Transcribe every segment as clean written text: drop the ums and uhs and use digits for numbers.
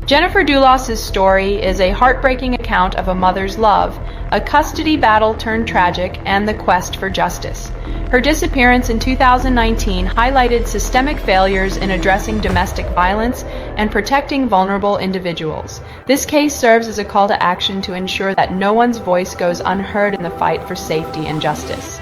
Jennifer Dulos' story is a heartbreaking account of a mother's love, a custody battle turned tragic, and the quest for justice. Her disappearance in 2019 highlighted systemic failures in addressing domestic violence and protecting vulnerable individuals. This case serves as a call to action to ensure that no one's voice goes unheard in the fight for safety and justice.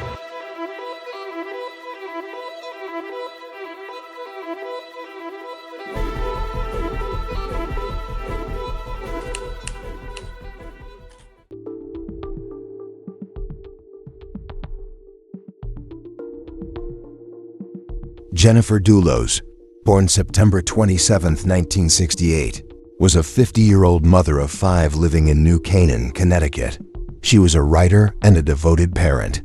Jennifer Dulos, born September 27, 1968, was a 50-year-old mother of 5 living in New Canaan, Connecticut. She was a writer and a devoted parent.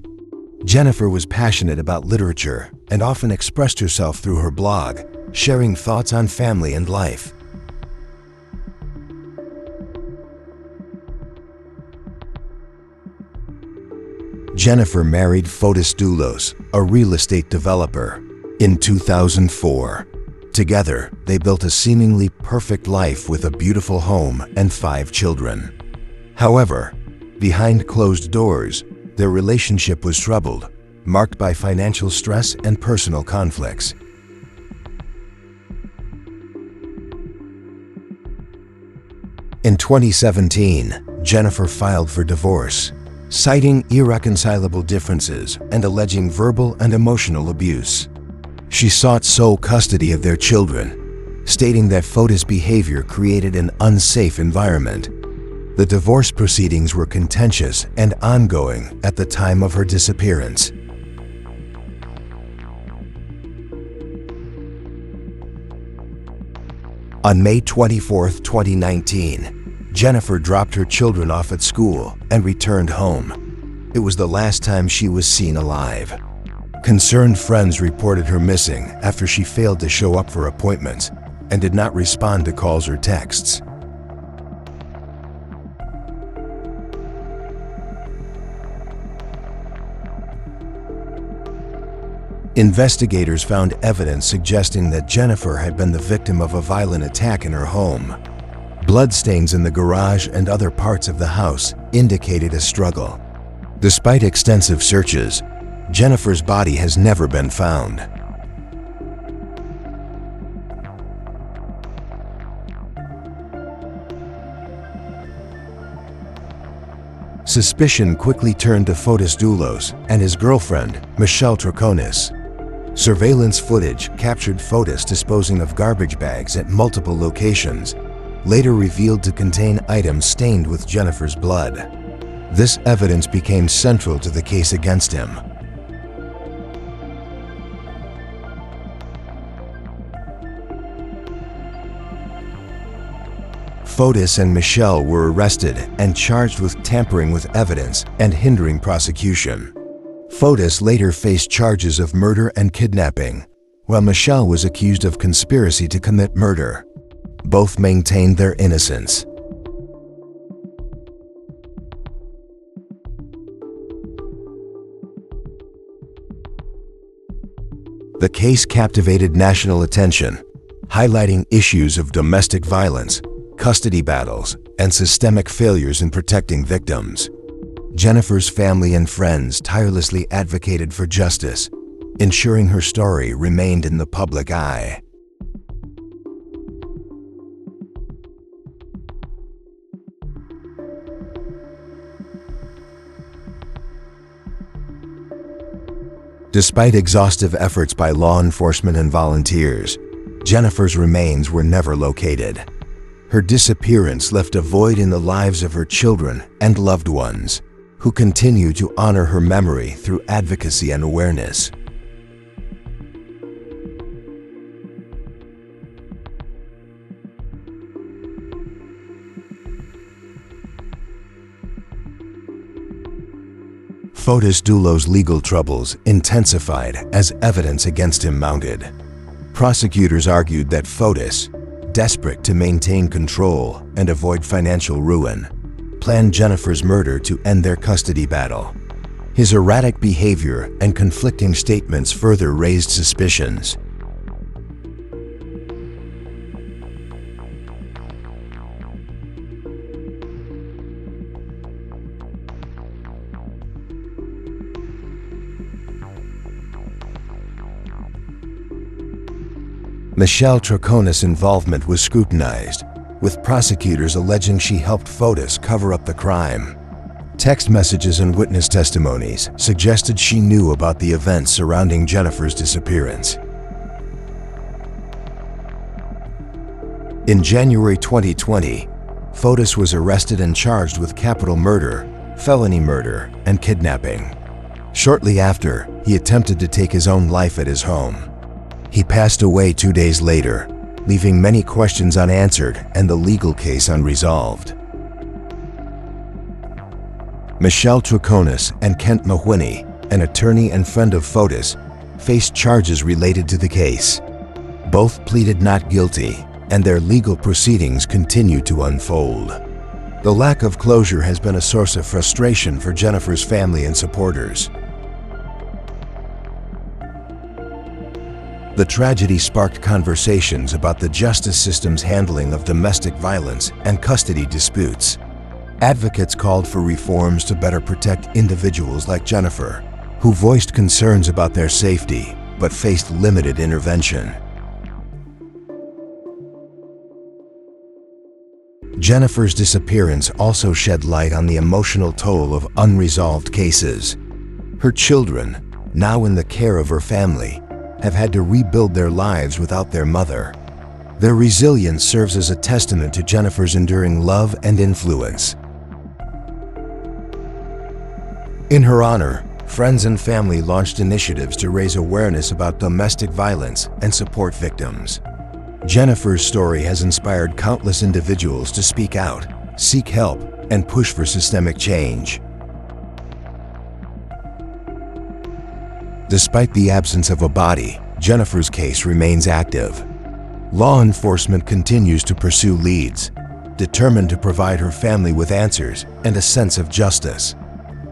Jennifer was passionate about literature and often expressed herself through her blog, sharing thoughts on family and life. Jennifer married Fotis Dulos, a real estate developer, in 2004. Together, they built a seemingly perfect life with a beautiful home and 5 children. However, behind closed doors, their relationship was troubled, marked by financial stress and personal conflicts. In 2017, Jennifer filed for divorce, citing irreconcilable differences and alleging verbal and emotional abuse. She sought sole custody of their children, stating that Fotis' behavior created an unsafe environment. The divorce proceedings were contentious and ongoing at the time of her disappearance. On May 24, 2019, Jennifer dropped her children off at school and returned home. It was the last time she was seen alive. Concerned friends reported her missing after she failed to show up for appointments and did not respond to calls or texts. Investigators found evidence suggesting that Jennifer had been the victim of a violent attack in her home. Bloodstains in the garage and other parts of the house indicated a struggle. Despite extensive searches, Jennifer's body has never been found. Suspicion quickly turned to Fotis Dulos and his girlfriend, Michelle Troconis. Surveillance footage captured Fotis disposing of garbage bags at multiple locations, later revealed to contain items stained with Jennifer's blood. This evidence became central to the case against him. Fotis and Michelle were arrested and charged with tampering with evidence and hindering prosecution. Fotis later faced charges of murder and kidnapping, while Michelle was accused of conspiracy to commit murder. Both maintained their innocence. The case captivated national attention, highlighting issues of domestic violence, custody battles, and systemic failures in protecting victims. Jennifer's family and friends tirelessly advocated for justice, ensuring her story remained in the public eye. Despite exhaustive efforts by law enforcement and volunteers, Jennifer's remains were never located. Her disappearance left a void in the lives of her children and loved ones, who continue to honor her memory through advocacy and awareness. Fotis Dulos' legal troubles intensified as evidence against him mounted. Prosecutors argued that Fotis, desperate to maintain control and avoid financial ruin, planned Jennifer's murder to end their custody battle. His erratic behavior and conflicting statements further raised suspicions. Michelle Troconis' involvement was scrutinized, with prosecutors alleging she helped Fotis cover up the crime. Text messages and witness testimonies suggested she knew about the events surrounding Jennifer's disappearance. In January 2020, Fotis was arrested and charged with capital murder, felony murder, and kidnapping. Shortly after, he attempted to take his own life at his home. He passed away 2 days later, leaving many questions unanswered and the legal case unresolved. Michelle Troconis and Kent Mahwini, an attorney and friend of Fotis, faced charges related to the case. Both pleaded not guilty, and their legal proceedings continue to unfold. The lack of closure has been a source of frustration for Jennifer's family and supporters. The tragedy sparked conversations about the justice system's handling of domestic violence and custody disputes. Advocates called for reforms to better protect individuals like Jennifer, who voiced concerns about their safety but faced limited intervention. Jennifer's disappearance also shed light on the emotional toll of unresolved cases. Her children, now in the care of her family, have had to rebuild their lives without their mother. Their resilience serves as a testament to Jennifer's enduring love and influence. In her honor, friends and family launched initiatives to raise awareness about domestic violence and support victims. Jennifer's story has inspired countless individuals to speak out, seek help, and push for systemic change. Despite the absence of a body, Jennifer's case remains active. Law enforcement continues to pursue leads, determined to provide her family with answers and a sense of justice.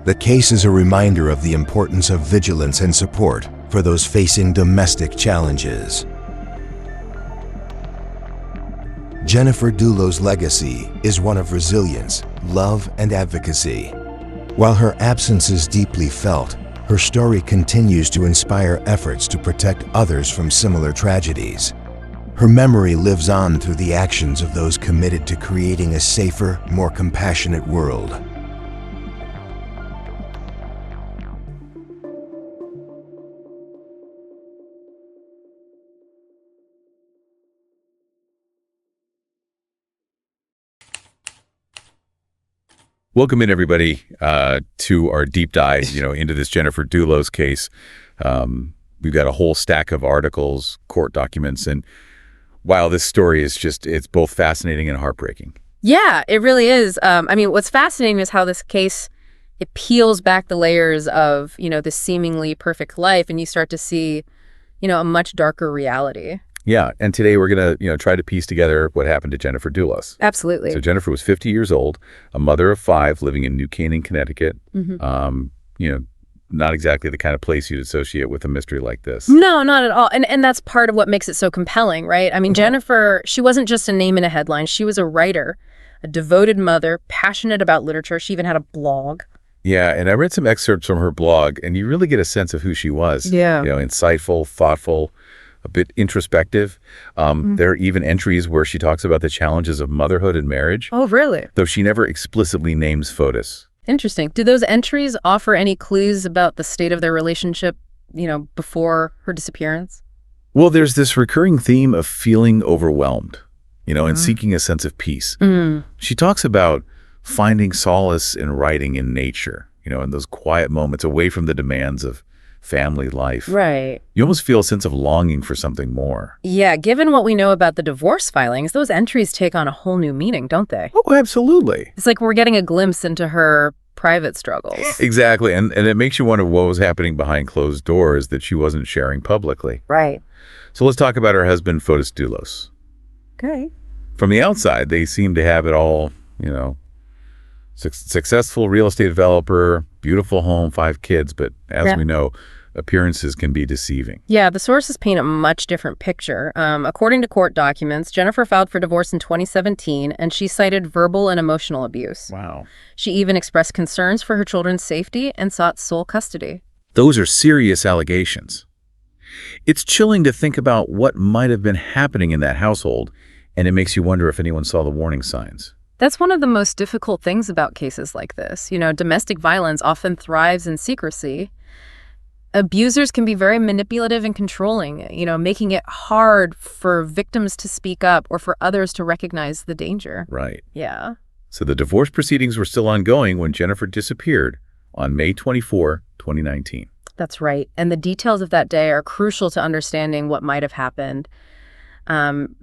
The case is a reminder of the importance of vigilance and support for those facing domestic challenges. Jennifer Dulos' legacy is one of resilience, love, and advocacy. While her absence is deeply felt, her story continues to inspire efforts to protect others from similar tragedies. Her memory lives on through the actions of those committed to creating a safer, more compassionate world. Welcome in, everybody, to our deep dive, into this Jennifer Dulos case. We've got a whole stack of articles, court documents, and wow, this story is it's both fascinating and heartbreaking. Yeah, it really is. What's fascinating is how this case, it peels back the layers of, this seemingly perfect life, and you start to see, a much darker reality. Yeah, and today we're going to, try to piece together what happened to Jennifer Dulos. Absolutely. So Jennifer was 50 years old, a mother of 5, living in New Canaan, Connecticut. Mm-hmm. Not exactly the kind of place you'd associate with a mystery like this. No, not at all. And that's part of what makes it so compelling, right? Jennifer, she wasn't just a name in a headline. She was a writer, a devoted mother, passionate about literature. She even had a blog. Yeah, and I read some excerpts from her blog, and you really get a sense of who she was. Yeah. Insightful, thoughtful, a bit introspective. There are even entries where she talks about the challenges of motherhood and marriage. Oh, really? Though she never explicitly names Fotis. Interesting. Do those entries offer any clues about the state of their relationship, before her disappearance? Well, there's this recurring theme of feeling overwhelmed, and seeking a sense of peace. She talks about finding solace in writing in nature, in those quiet moments away from the demands of family life. Right. You almost feel a sense of longing for something more. Yeah, given what we know about the divorce filings, those entries take on a whole new meaning, don't they? Oh, absolutely. It's like we're getting a glimpse into her private struggles. Exactly. And it makes you wonder what was happening behind closed doors that she wasn't sharing publicly. Right. So let's talk about her husband, Fotis Dulos. Okay. From the outside, they seem to have it all, successful real estate developer, beautiful home, 5 kids, but as we know, appearances can be deceiving. Yeah, the sources paint a much different picture. According to court documents, Jennifer filed for divorce in 2017, and she cited verbal and emotional abuse. Wow. She even expressed concerns for her children's safety and sought sole custody. Those are serious allegations. It's chilling to think about what might have been happening in that household, and it makes you wonder if anyone saw the warning signs. That's one of the most difficult things about cases like this. Domestic violence often thrives in secrecy. Abusers can be very manipulative and controlling, making it hard for victims to speak up or for others to recognize the danger. Right. Yeah. So the divorce proceedings were still ongoing when Jennifer disappeared on May 24, 2019. That's right. And the details of that day are crucial to understanding what might have happened.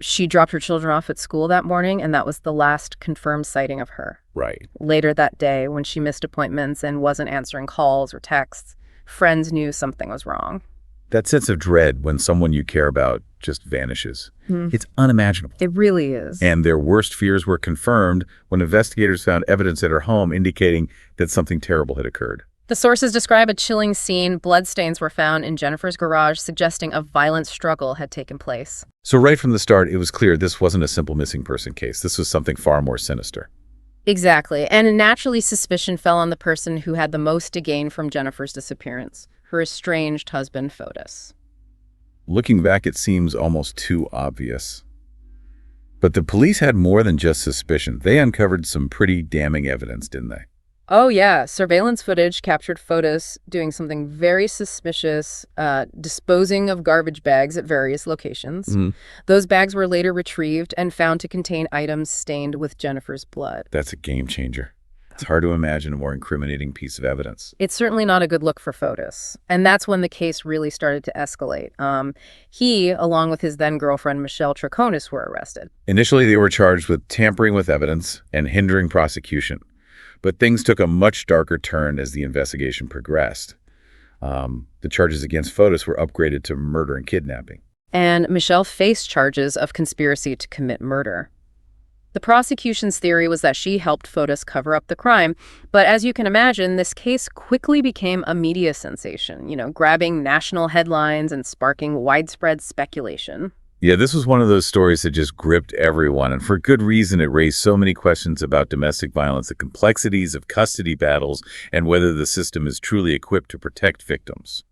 She dropped her children off at school that morning, and that was the last confirmed sighting of her. Right. Later that day, when she missed appointments and wasn't answering calls or texts, friends knew something was wrong. That sense of dread when someone you care about just vanishes. It's unimaginable. It really is. And their worst fears were confirmed when investigators found evidence at her home indicating that something terrible had occurred. The sources describe a chilling scene. Bloodstains were found in Jennifer's garage, suggesting a violent struggle had taken place. So right from the start, it was clear this wasn't a simple missing person case. This was something far more sinister. Exactly. And naturally, suspicion fell on the person who had the most to gain from Jennifer's disappearance, her estranged husband, Fotis. Looking back, it seems almost too obvious. But the police had more than just suspicion. They uncovered some pretty damning evidence, didn't they? Oh, yeah. Surveillance footage captured Fotis doing something very suspicious, disposing of garbage bags at various locations. Those bags were later retrieved and found to contain items stained with Jennifer's blood. That's a game changer. It's hard to imagine a more incriminating piece of evidence. It's certainly not a good look for Fotis. And that's when the case really started to escalate. He, along with his then-girlfriend Michelle Troconis, were arrested. Initially, they were charged with tampering with evidence and hindering prosecution. But things took a much darker turn as the investigation progressed. The charges against Fotis were upgraded to murder and kidnapping. And Michelle faced charges of conspiracy to commit murder. The prosecution's theory was that she helped Fotis cover up the crime, but as you can imagine, this case quickly became a media sensation, grabbing national headlines and sparking widespread speculation. Yeah, this was one of those stories that just gripped everyone, and for good reason. It raised so many questions about domestic violence, the complexities of custody battles, and whether the system is truly equipped to protect victims.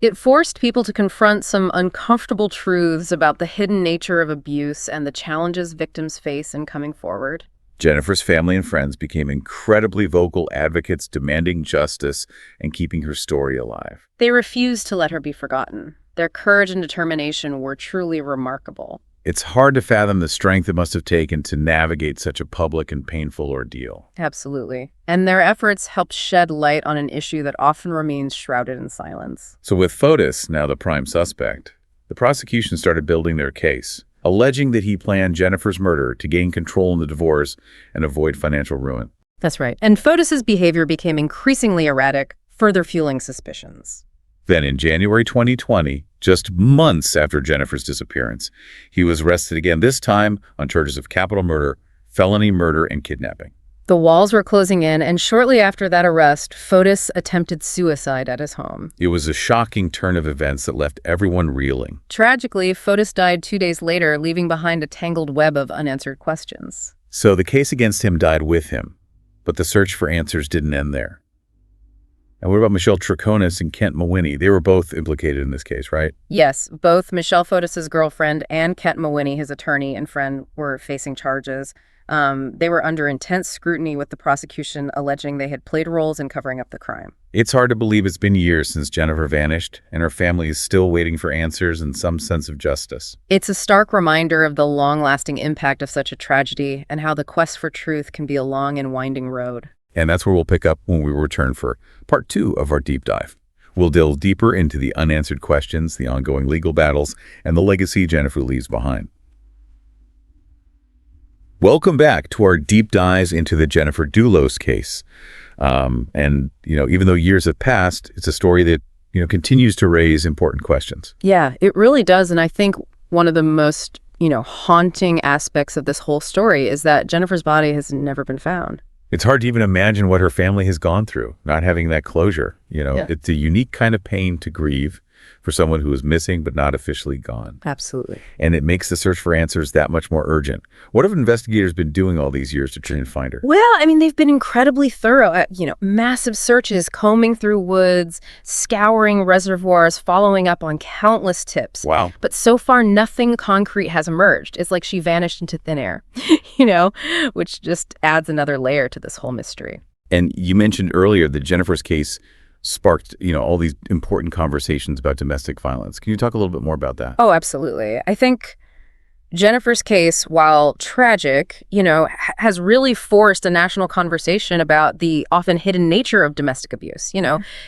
It forced people to confront some uncomfortable truths about the hidden nature of abuse and the challenges victims face in coming forward. Jennifer's family and friends became incredibly vocal advocates demanding justice and keeping her story alive. They refused to let her be forgotten. Their courage and determination were truly remarkable. It's hard to fathom the strength it must have taken to navigate such a public and painful ordeal. Absolutely. And their efforts helped shed light on an issue that often remains shrouded in silence. So with Fotis, now the prime suspect, the prosecution started building their case, alleging that he planned Jennifer's murder to gain control in the divorce and avoid financial ruin. That's right. And Fotis's behavior became increasingly erratic, further fueling suspicions. Then in January 2020, just months after Jennifer's disappearance, he was arrested again, this time on charges of capital murder, felony murder, and kidnapping. The walls were closing in, and shortly after that arrest, Fotis attempted suicide at his home. It was a shocking turn of events that left everyone reeling. Tragically, Fotis died 2 days later, leaving behind a tangled web of unanswered questions. So the case against him died with him, but the search for answers didn't end there. And what about Michelle Troconis and Kent Mawhinney? They were both implicated in this case, right? Yes, both Michelle Fotis's girlfriend and Kent Mawhinney, his attorney and friend, were facing charges. They were under intense scrutiny, with the prosecution alleging they had played roles in covering up the crime. It's hard to believe it's been years since Jennifer vanished, and her family is still waiting for answers and some sense of justice. It's a stark reminder of the long-lasting impact of such a tragedy and how the quest for truth can be a long and winding road. And that's where we'll pick up when we return for part 2 of our deep dive. We'll delve deeper into the unanswered questions, the ongoing legal battles, and the legacy Jennifer leaves behind. Welcome back to our deep dives into the Jennifer Dulos case. Even though years have passed, it's a story that, continues to raise important questions. Yeah, it really does. And I think one of the most, haunting aspects of this whole story is that Jennifer's body has never been found. It's hard to even imagine what her family has gone through, not having that closure. It's a unique kind of pain to grieve, for someone who is missing but not officially gone. Absolutely. And it makes the search for answers that much more urgent. What have investigators been doing all these years to try and find her? Well, I mean, they've been incredibly thorough at, massive searches, combing through woods, scouring reservoirs, following up on countless tips. Wow. But so far, nothing concrete has emerged. It's like she vanished into thin air, which just adds another layer to this whole mystery. And you mentioned earlier that Jennifer's case sparked, all these important conversations about domestic violence. Can you talk a little bit more about that? Oh, absolutely. I think Jennifer's case, while tragic, has really forced a national conversation about the often hidden nature of domestic abuse.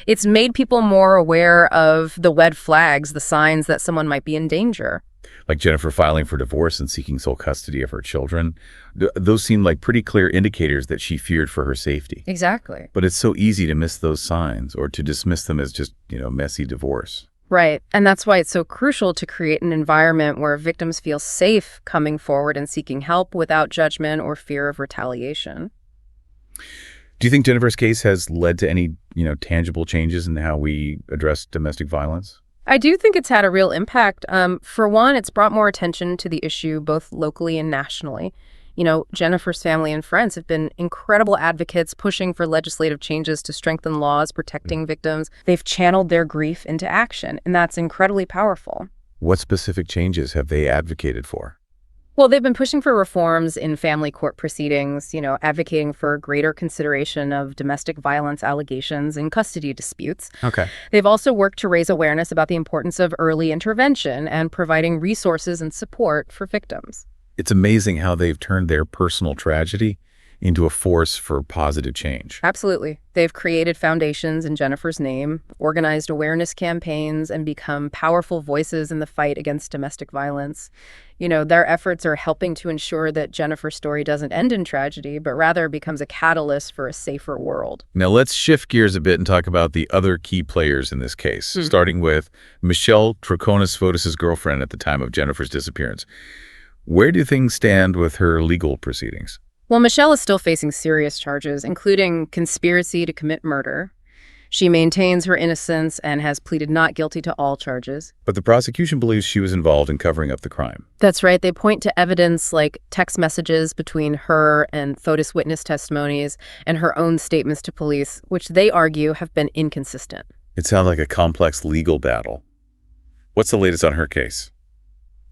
It's made people more aware of the red flags, the signs that someone might be in danger. Like Jennifer filing for divorce and seeking sole custody of her children. Those seem like pretty clear indicators that she feared for her safety. Exactly. But it's so easy to miss those signs or to dismiss them as just, messy divorce. Right. And that's why it's so crucial to create an environment where victims feel safe coming forward and seeking help without judgment or fear of retaliation. Do you think Jennifer's case has led to any, tangible changes in how we address domestic violence? I do think it's had a real impact. For one, it's brought more attention to the issue both locally and nationally. Jennifer's family and friends have been incredible advocates pushing for legislative changes to strengthen laws protecting victims. They've channeled their grief into action, and that's incredibly powerful. What specific changes have they advocated for? Well, they've been pushing for reforms in family court proceedings, advocating for greater consideration of domestic violence allegations in custody disputes. Okay. They've also worked to raise awareness about the importance of early intervention and providing resources and support for victims. It's amazing how they've turned their personal tragedy into a force for positive change. Absolutely. They've created foundations in Jennifer's name, organized awareness campaigns, and become powerful voices in the fight against domestic violence. Their efforts are helping to ensure that Jennifer's story doesn't end in tragedy, but rather becomes a catalyst for a safer world. Now let's shift gears a bit and talk about the other key players in this case, starting with Michelle Troconis-Fotis' girlfriend at the time of Jennifer's disappearance. Where do things stand with her legal proceedings? Well, Michelle is still facing serious charges, including conspiracy to commit murder. She maintains her innocence and has pleaded not guilty to all charges. But the prosecution believes she was involved in covering up the crime. That's right. They point to evidence like text messages between her and Fotis witness testimonies and her own statements to police, which they argue have been inconsistent. It sounds like a complex legal battle. What's the latest on her case?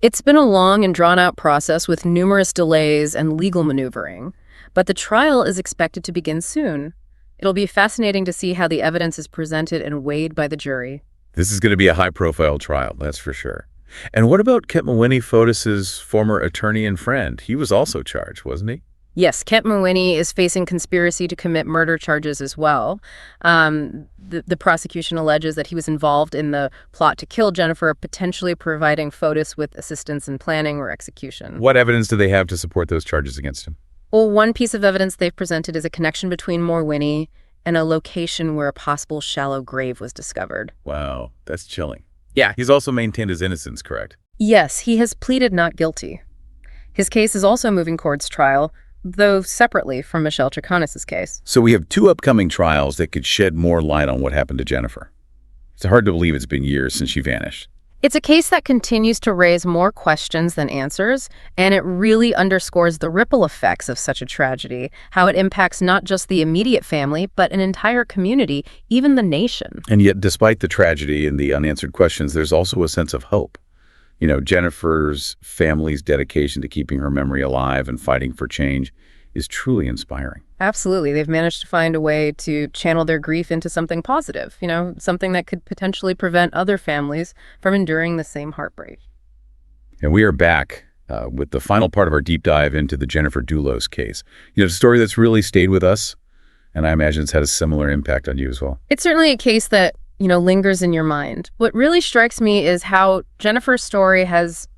It's been a long and drawn-out process with numerous delays and legal maneuvering, but the trial is expected to begin soon. It'll be fascinating to see how the evidence is presented and weighed by the jury. This is going to be a high-profile trial, that's for sure. And what about Kent Mawhinney-Fotis' former attorney and friend? He was also charged, wasn't he? Yes, Kent Mawhinney is facing conspiracy to commit murder charges as well. The prosecution alleges that he was involved in the plot to kill Jennifer, potentially providing Fotis with assistance in planning or execution. What evidence do they have to support those charges against him? Well, one piece of evidence they've presented is a connection between Mawhinney and a location where a possible shallow grave was discovered. Wow, that's chilling. Yeah, he's also maintained his innocence, correct? Yes, he has pleaded not guilty. His case is also moving towards trial, though separately from Michelle Troconis' case. So we have two upcoming trials that could shed more light on what happened to Jennifer. It's hard to believe it's been years since she vanished. It's a case that continues to raise more questions than answers, and it really underscores the ripple effects of such a tragedy, how it impacts not just the immediate family, but an entire community, even the nation. And yet, despite the tragedy and the unanswered questions, there's also a sense of hope. Jennifer's family's dedication to keeping her memory alive and fighting for change is truly inspiring. Absolutely. They've managed to find a way to channel their grief into something positive, something that could potentially prevent other families from enduring the same heartbreak. And we are back with the final part of our deep dive into the Jennifer Dulos case. A story that's really stayed with us, and I imagine it's had a similar impact on you as well. It's certainly a case that lingers in your mind. What really strikes me is how Jennifer's story has,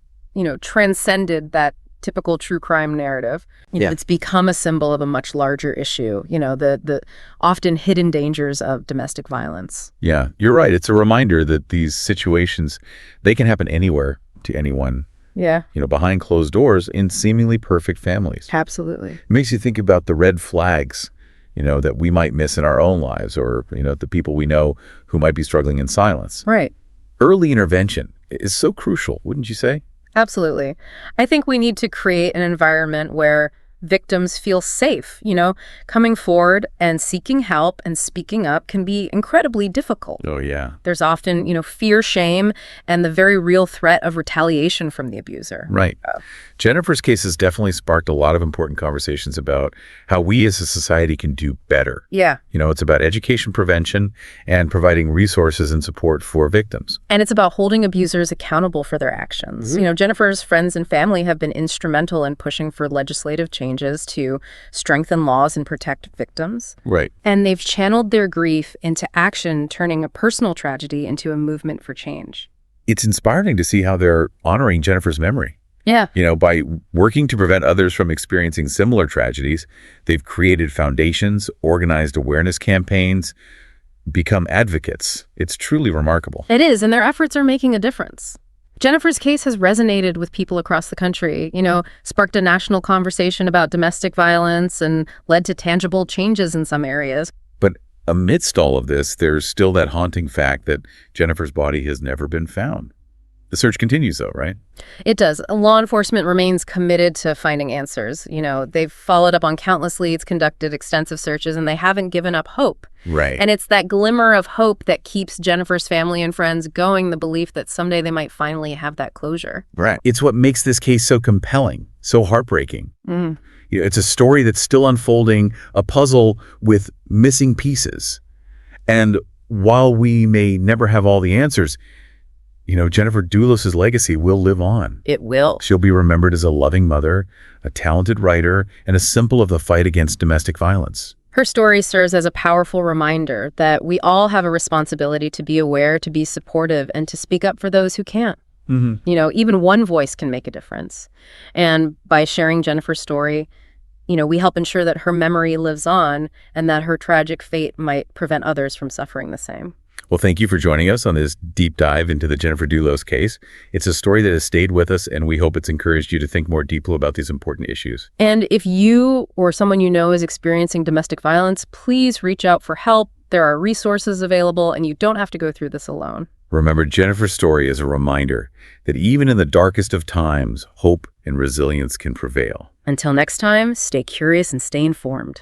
transcended that typical true crime narrative. It's become a symbol of a much larger issue, the often hidden dangers of domestic violence. Yeah, you're right. It's a reminder that these situations, they can happen anywhere to anyone. Yeah. Behind closed doors in seemingly perfect families. Absolutely. It makes you think about the red flags that we might miss in our own lives or, the people we know who might be struggling in silence. Right. early intervention is so crucial, wouldn't you say? Absolutely. I think we need to create an environment where victims feel safe. Coming forward and seeking help and speaking up can be incredibly difficult. Oh, yeah. There's often, fear, shame, and the very real threat of retaliation from the abuser. Right. Jennifer's case has definitely sparked a lot of important conversations about how we as a society can do better. Yeah. It's about education prevention and providing resources and support for victims. And it's about holding abusers accountable for their actions. Jennifer's friends and family have been instrumental in pushing for legislative changes to strengthen laws and protect victims. Right. And they've channeled their grief into action, turning a personal tragedy into a movement for change. It's inspiring to see how they're honoring Jennifer's memory. Yeah. By working to prevent others from experiencing similar tragedies, they've created foundations, organized awareness campaigns, become advocates. It's truly remarkable. It is, and their efforts are making a difference. Jennifer's case has resonated with people across the country, sparked a national conversation about domestic violence and led to tangible changes in some areas. But amidst all of this, there's still that haunting fact that Jennifer's body has never been found. The search continues, though, right? It does. Law enforcement remains committed to finding answers. They've followed up on countless leads, conducted extensive searches, and they haven't given up hope. Right. And it's that glimmer of hope that keeps Jennifer's family and friends going, the belief that someday they might finally have that closure. Right. It's what makes this case so compelling, so heartbreaking. It's a story that's still unfolding, a puzzle with missing pieces. And while we may never have all the answers, Jennifer Dulos' legacy will live on. It will. She'll be remembered as a loving mother, a talented writer, and a symbol of the fight against domestic violence. Her story serves as a powerful reminder that we all have a responsibility to be aware, to be supportive, and to speak up for those who can't. Even one voice can make a difference. And by sharing Jennifer's story, we help ensure that her memory lives on and that her tragic fate might prevent others from suffering the same. Well, thank you for joining us on this deep dive into the Jennifer Dulos case. It's a story that has stayed with us, and we hope it's encouraged you to think more deeply about these important issues. And if you or someone you know is experiencing domestic violence, please reach out for help. There are resources available, and you don't have to go through this alone. Remember, Jennifer's story is a reminder that even in the darkest of times, hope and resilience can prevail. Until next time, stay curious and stay informed.